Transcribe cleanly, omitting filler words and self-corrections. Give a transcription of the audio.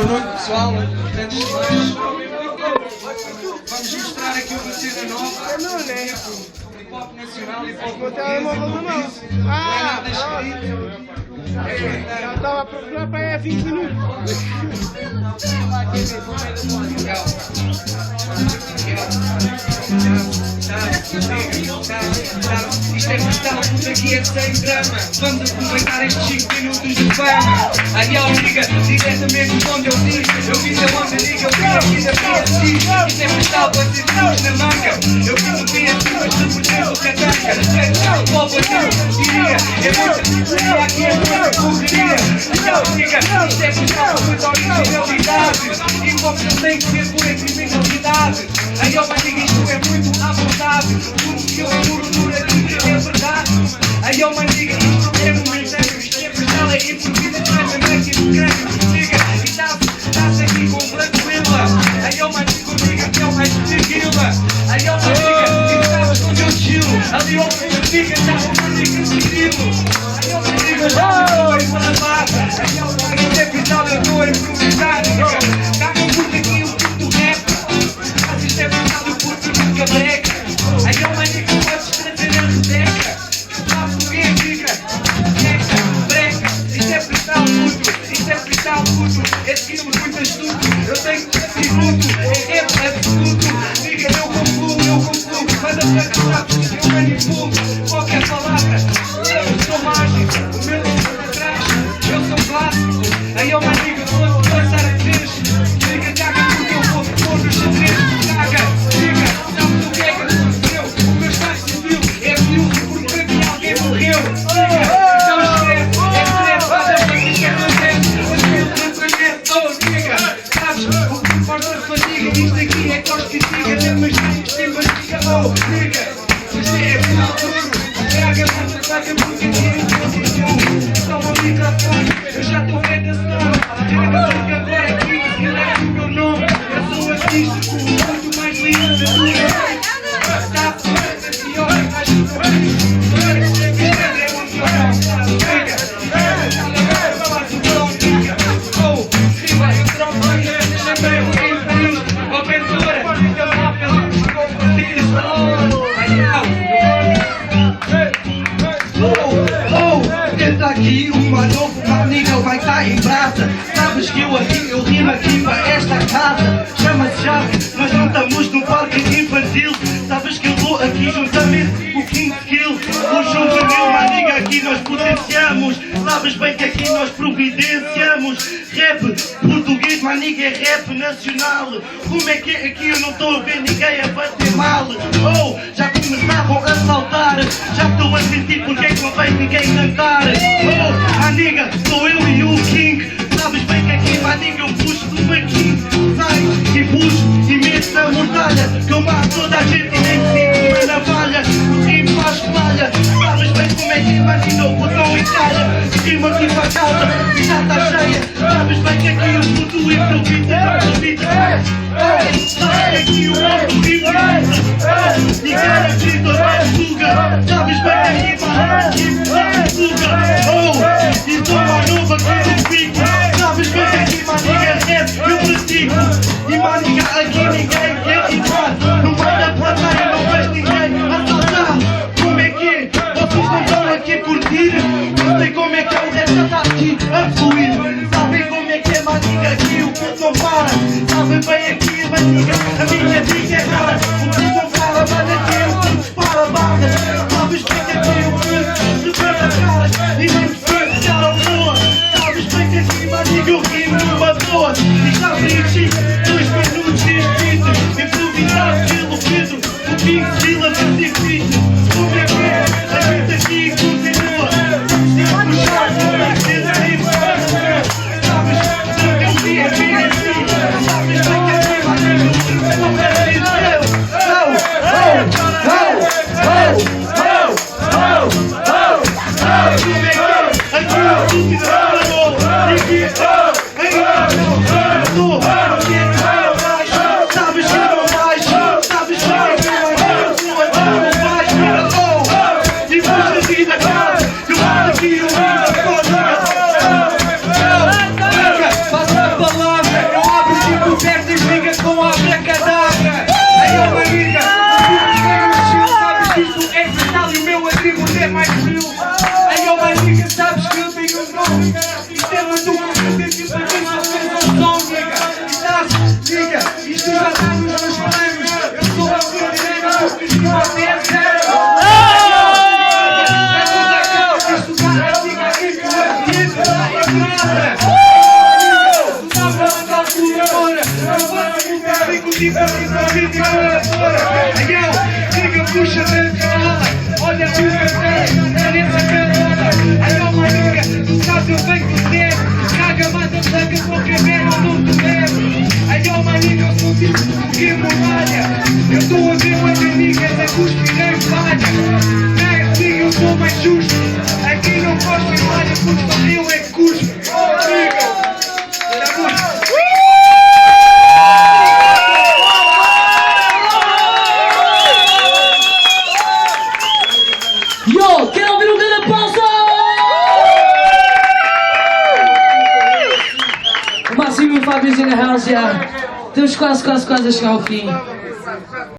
noite, pessoal. Antes de mais, vamos mostrar aqui uma cena nova. Hip hop nacional e hip hop português. Não é nada escrito. Já estava a procurar para aí há 20 minutos. Isto é cristal, tudo aqui é sem drama. Vamos aproveitar estes 5 minutos de fama. Aí ó, liga, diretamente onde eu digo. Eu fiz a onda, diga, eu fiz a vida PSI. Isto é cristal, para ser tudo na manga. Eu fiz o PSI, mas tu pertence o catanca. Qual foi teu? Diria, é muita diria, aqui é muita correria. Aí ó, liga, isto é cristal, para muita originalidade. E como não tem que ser pura criminalidade. Aí ó, mas diga, isto é muito à vontade. Tudo que eu juro por aqui é verdade. Aí ó, mas diga, isto é momentâneo. Isto é cristal, é improviso, mas também que crânio. Diga, e está-se aqui com tranquila. Aí ó, mas diga, que é o mais de guila. Aí ó, mas diga, e sabes onde eu chilo. Ali ó, mas diga, está com uma dica de estilo. Aí ó, mas diga, já foi para a massa. Aí ó, mas isto é cristal, eu estou a improvisar. Caga por aqui o puto rap. Mas isto é cristal, o puto nunca breca. Aí ó, mas diga, podes trazer a rebeca. Sabe o que é, diga? Breca, isto é cristal, puto. Isto é cristal, puto. É seguir muito astuto. Eu tenho atributo. É rap absoluto. Diga, eu concluo. Manda para cá, sabes que eu manipulo qualquer palavra. Eu sou mágico. O meu nome atrás. Eu sou clássico. Aí eu mais digo, vou lançar a vez. Diga, caga, porque eu vou pôr no xadrez. Caga, diga, sabes o que é que aconteceu? O meu estado civil é viúvo porque para mim alguém morreu. Diga, então escreve, vai dar para que isto acontece. Mas eu não acredito, diga, sabes o que importa a fadiga? Isto aqui é cos que diga, nem mais tem barriga, diga, isto é futuro. Caga, porque aqui é imposição. Então o microfone, eu já estou vendo a som. Caga, porque agora aqui ele é o meu nome. Eu sou artístico, muito mais lindo da tua. Está a porta pior, mais do que eu fiz. Isto é emocional. Diga, faz o bom, diga. Oh, rima, eu troco a minha, chamei o rei Paris. Ó, Ventura, fica lá pela compartilha. Entra aqui uma novo, amiga vai estar em brasa. Sabes que eu rimo aqui para esta casa. Chama-se Chave, nós não estamos num parque infantil. Sabes que eu vou aqui juntamente com o King Kill. Vou junto a meu amiga, aqui nós potenciamos. Sabes bem que aqui nós providenciamos. Rap português, maniga é rap nacional. Como é que é aqui? Eu não estou a ver ninguém a bater mal. Oh, já começavam a saltar. Já estou a sentir porque é que não vem ninguém cantar. Oh, maniga, sou eu e o King. Sabes bem que aqui, maniga, eu puxo do maquinho. Sai e puxo e meto na mortalha. Que eu mato toda a gente e nem sinto uma navalha. O rimo faz falha. Sabes bem como é que maniga o botão e calha. Rimo aqui para casa e já está cheia. Sabes bem que aqui o puto improvisa. Sai aqui o nosso rimo. Ninguém acredita na fuga. Sabes bem que aqui vai fuga. Oh, e toma nova que eu fico. Sabes bem que aqui maniga rap eu pratico. E maniga aqui ninguém quer rimar. Não vai dar plateia, não vejo ninguém a saltar. Como é que é? Vocês não estão aqui a curtir? Não sei como é que é o resto está aqui a fluir. Sabem como é que é maniga aqui o puto não para. Sabem bem aqui maniga, a minha dica é rara. O puto não para, mas aqui o puto dispara barras. Sabes bem que aqui o puto se perde a caras. E nem se perde a boa. Sabes bem que aqui maniga eu rimo numa boa. E já preenchi 2 minutos de escrito. Improvisado pelo Pedro, o King Sila para ser feito. Como é que é? A gente aqui continua. Se puxar, não vai ser assim. Sabes bem que eu vi a minha vida. Sabes bem que aqui maniga não é seu. Como é que é? Aqui o estúpido falou. E que tipo pra mim de fora. Yo, nigga, puxa dentro da rola. Olha tu café, nessa pelota. Yo, my nigga, tu sabes eu venho do tempo. Caga mais a placa porque mesmo não te lembro. Yo, my nigga, eu sou tipo que muralha. Eu estou a ver muitas niggas a cuspir em falha. Nigga, eu sou mais justo. Aqui não gosto de falha porque só eu é que cuspo. Oh, nigga. Yo, quero ouvir um grande aplauso! O Máximo e o Fábio na house, já. Estamos quase a chegar ao fim.